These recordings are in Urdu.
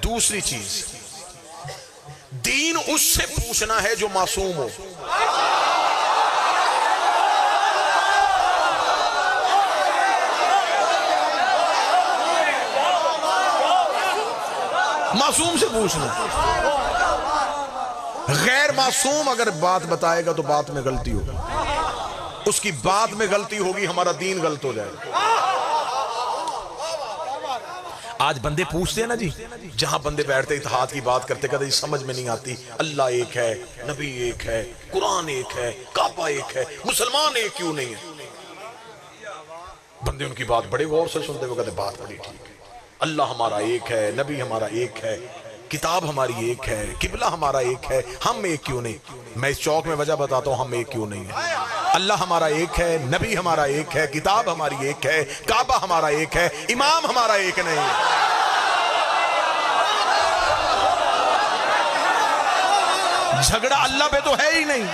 دوسری چیز، دین اس سے پوچھنا ہے جو معصوم ہو. معصوم سے پوچھنا. غیر معصوم اگر بات بتائے گا تو بات میں غلطی ہوگی، اس کی بات میں غلطی ہوگی، ہمارا دین غلط ہو جائے گا. آج بندے پوچھتے ہیں نا جی، جہاں بندے بیٹھتے اتحاد کی بات کرتے کہتے جی سمجھ میں نہیں آتی، اللہ ایک ہے، نبی ایک ہے، قرآن ایک ہے، کعبہ ایک ہے، مسلمان ایک کیوں نہیں ہے؟ بندے ان کی بات بڑے غور سے سنتے ہوئے کہتے بات بڑی ٹھیک ہے، اللہ ہمارا ایک ہے، نبی ہمارا ایک ہے، کتاب ہماری ایک ہے، قبلہ ہمارا ایک ہے، ہم ایک کیوں نہیں؟ میں اس چوک میں وجہ بتاتا ہوں ہم ایک کیوں نہیں ہیں. اللہ ہمارا ایک ہے، نبی ہمارا ایک ہے، کتاب ہماری ایک ہے، کعبہ ہمارا ایک ہے، امام ہمارا ایک نہیں ہے. جھگڑا اللہ پہ تو ہے ہی نہیں،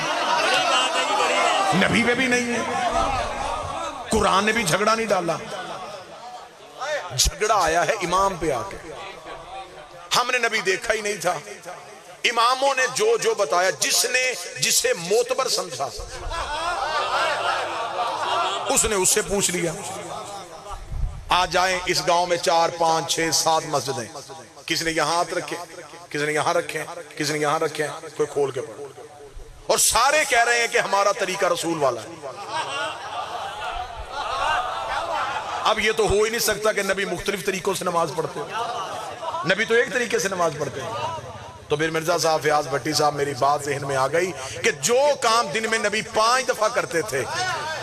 نبی پہ بھی نہیں ہے، قرآن نے بھی جھگڑا نہیں ڈالا. جھگڑا آیا ہے امام پہ آ کے. ہم نے نبی دیکھا ہی نہیں تھا، اماموں نے جو جو بتایا، جس نے جسے معتبر سمجھا اس نے اس سے پوچھ لیا. آج جائیں اس گاؤں میں 4 5 6 7 مسجدیں، کسی نے یہاں ہاتھ رکھے، کسی نے یہاں رکھے، کسی نے یہاں رکھے، کوئی کھول کے پڑھو، اور سارے کہہ رہے ہیں کہ ہمارا طریقہ رسول والا ہے. اب یہ تو ہو ہی نہیں سکتا کہ نبی مختلف طریقوں سے نماز پڑھتے ہیں، نبی تو ایک طریقے سے نماز پڑھتے ہیں. تو پھر مرزا صاحب فیاض بھٹی صاحب میری بات ذہن میں آ گئی کہ جو کام دن میں نبی 5 دفعہ کرتے تھے،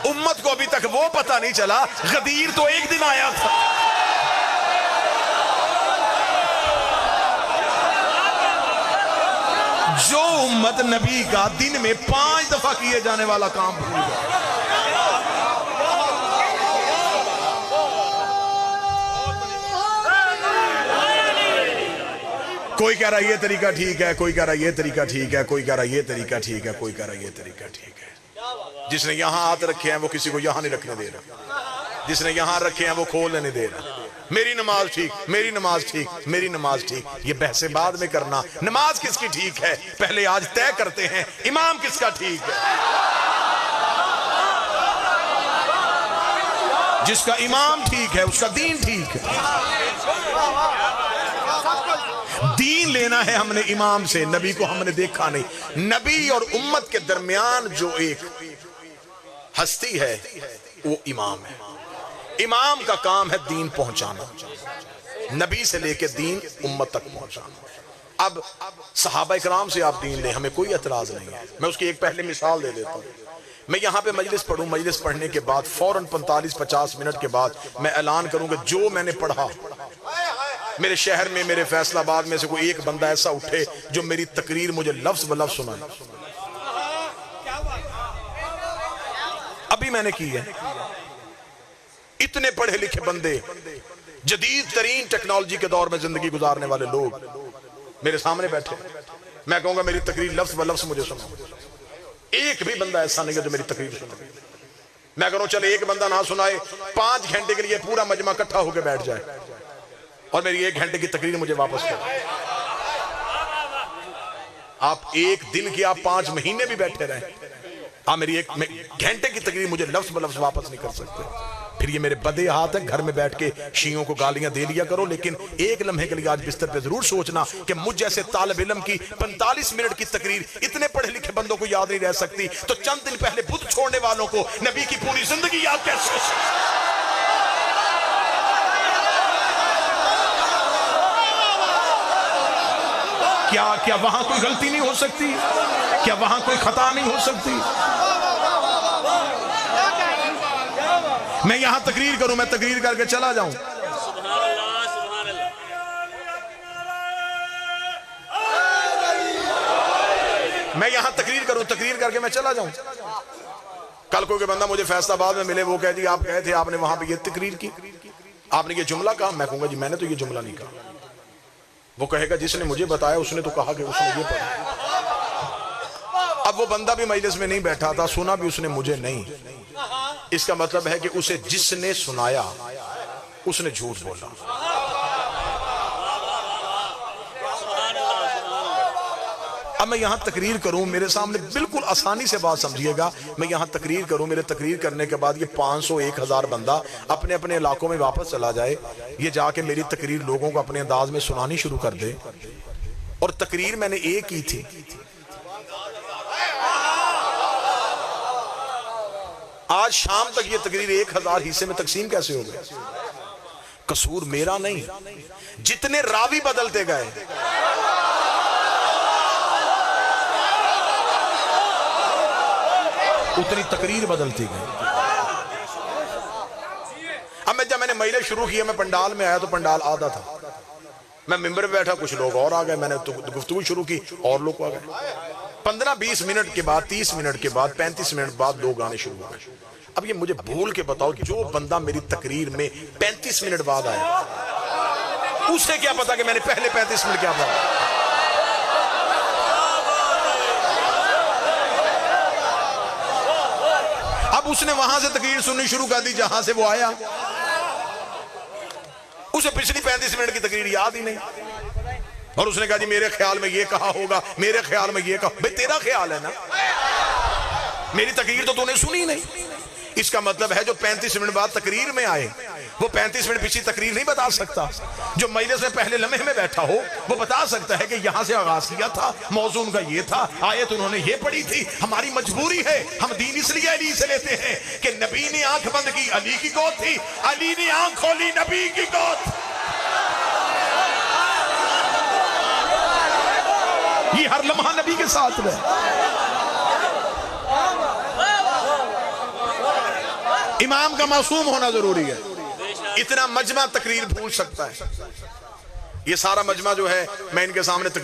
امت کو ابھی تک وہ پتہ نہیں چلا غدیر تو ایک دن آیا تھا. جو امت نبی کا دن میں 5 دفعہ کیے جانے والا کام بھول گیا. کوئی کہہ رہا یہ طریقہ ٹھیک ہے، کوئی کہہ رہا یہ طریقہ ٹھیک ہے، کوئی کہہ رہا یہ طریقہ ٹھیک ہے، کوئی کہہ رہا یہ طریقہ ٹھیک ہے. جس نے یہاں ہاتھ رکھے ہیں وہ کسی کو یہاں نہیں رکھنے دے رہا، جس نے یہاں رکھے ہیں وہ کھولنے نہیں دے رہا. میری نماز ٹھیک، میری نماز ٹھیک، میری نماز ٹھیک، یہ بحث بعد میں کرنا. نماز کس کی ٹھیک ہے پہلے آج طے کرتے ہیں، امام کس کا ٹھیک ہے. جس کا امام ٹھیک ہے اس کا دین ٹھیک ہے. دین لینا ہے ہم نے امام سے، نبی کو ہم نے دیکھا نہیں. نبی اور امت کے درمیان جو ایک ہستی ہے وہ امام ہے. امام کا کام ہے دین پہنچانا، نبی سے لے کے دین امت تک پہنچانا. اب صحابہ اکرام سے آپ دین لیں، ہمیں کوئی اعتراض نہیں ہے. میں اس کی ایک پہلے مثال دے دیتا ہوں. میں یہاں پہ مجلس پڑھوں، مجلس پڑھنے کے بعد فوراً 45-50 منٹ کے بعد میں اعلان کروں کہ جو میں نے پڑھا، میرے شہر میں، میرے فیصل آباد میں سے کوئی ایک بندہ ایسا اٹھے جو میری تقریر مجھے لفظ بلفظ سنائے. ابھی میں نے کی ہے. اتنے پڑھے لکھے بندے، جدید ترین ٹیکنالوجی کے دور میں زندگی گزارنے والے لوگ میرے سامنے بیٹھے. میں کہوں گا میری تقریر لفظ بلفظ مجھے سنو. ایک بھی بندہ ایسا نہیں ہے جو میری تقریر سنے. میں کہوں چلے ایک بندہ نہ سنائے، 5 گھنٹے کے لیے پورا مجمع اکٹھا ہو کے بیٹھ جائے اور میری 1 گھنٹے کی تقریر مجھے واپس کرے. آپ ایک دن کی، آپ 5 مہینے بھی بیٹھے رہیں، آپ میری 1 گھنٹے کی تقریر مجھے لفظ بلفظ واپس نہیں کر سکتے. پھر یہ میرے بدے ہاتھ ہیں. گھر میں بیٹھ کے شیعوں کو گالیاں دے لیا کرو، لیکن ایک لمحے کے لیے آج بستر پہ ضرور سوچنا کہ مجھ جیسے طالب علم کی 45 منٹ کی تقریر اتنے پڑھے لکھے بندوں کو یاد نہیں رہ سکتی، تو چند دن پہلے بت چھوڑنے والوں کو نبی کی پوری زندگی یاد کیسے ہو سکتی؟ کیا وہاں کوئی غلطی نہیں ہو سکتی؟ کیا وہاں کوئی خطا نہیں ہو سکتی؟ میں یہاں تقریر کروں، میں تقریر کر کے چلا جاؤں، میں یہاں تقریر کروں، تقریر کر کے میں چلا جاؤں. کل کوئی بندہ مجھے فیصل آباد میں ملے، وہ کہہ جی آپ کہے تھے آپ نے وہاں پہ یہ تقریر کی، آپ نے یہ جملہ کہا. میں کہوں گا جی میں نے تو یہ جملہ نہیں کہا. وہ کہے گا جس نے مجھے بتایا اس نے تو کہا کہ اس نے یہ پڑھا. اب وہ بندہ بھی مجلس میں نہیں بیٹھا تھا، سنا بھی اس نے مجھے نہیں. اس کا مطلب ہے کہ اسے جس نے سنایا اس نے جھوٹ بولا. اب میں یہاں تقریر کروں، میرے سامنے بالکل آسانی سے بات سمجھیے گا، میں یہاں تقریر کروں، میرے تقریر کرنے کے بعد یہ 500 1000 بندہ اپنے اپنے علاقوں میں واپس چلا جائے، یہ جا کے میری تقریر لوگوں کو اپنے انداز میں سنانی شروع کر دے، اور تقریر میں نے ایک کی تھی، آج شام تک یہ تقریر 1000 حصے میں تقسیم کیسے ہو گئے؟ قصور میرا نہیں، جتنے راوی بدلتے گئے، اتنی تقریر بدلتی گئی۔ اب جب میں نے مجلس شروع کیا، میں پنڈال میں آیا تو پنڈال آدھا تھا، میں ممبر پہ بیٹھا، کچھ لوگ اور آ گئے، میں نے گفتگو شروع کی اور لوگ آ گئے، 15-20 منٹ کے بعد، 30 منٹ کے بعد، 35 منٹ بعد لوگ آنے شروع ہو گئے۔ اب یہ مجھے بھول کے بتاؤ، جو بندہ میری تقریر میں 35 منٹ بعد آیا، اسے کیا پتا کہ میں نے پہلے 35 منٹ کیا پڑھا؟ اب اس نے وہاں سے تقریر سننی شروع کر دی جہاں سے وہ آیا، اسے پچھلی 35 منٹ کی تقریر یاد ہی نہیں، اور اس نے کہا جی میرے خیال میں یہ کہا ہوگا، میرے خیال میں یہ کہا۔ بھئی تیرا خیال ہے نا، میری تقریر تو نے سنی نہیں۔ اس کا مطلب ہے جو 35 منٹ بعد تقریر میں آئے، وہ 35 منٹ پچھلی تقریر نہیں بتا سکتا۔ جو مجلس میں پہلے لمحے میں بیٹھا ہو، وہ بتا سکتا ہے کہ یہاں سے آغاز کیا تھا، موضوع ان کا یہ تھا، آیت انہوں نے یہ پڑھی تھی۔ ہماری مجبوری ہے، ہم دین اس لیے علی سے لیتے ہیں کہ نبی نے آنکھ بند کی، علی کی گود تھی، علی نے آنکھ کھولی، نبی کی گود۔ یہ ہر لمحہ نبی کے ساتھ ہے۔ امام کا معصوم ہونا ضروری ہے۔ اتنا مجمع تقریر بھول سکتا ہے، یہ سارا مجمع جو ہے میں ان کے سامنے تقریر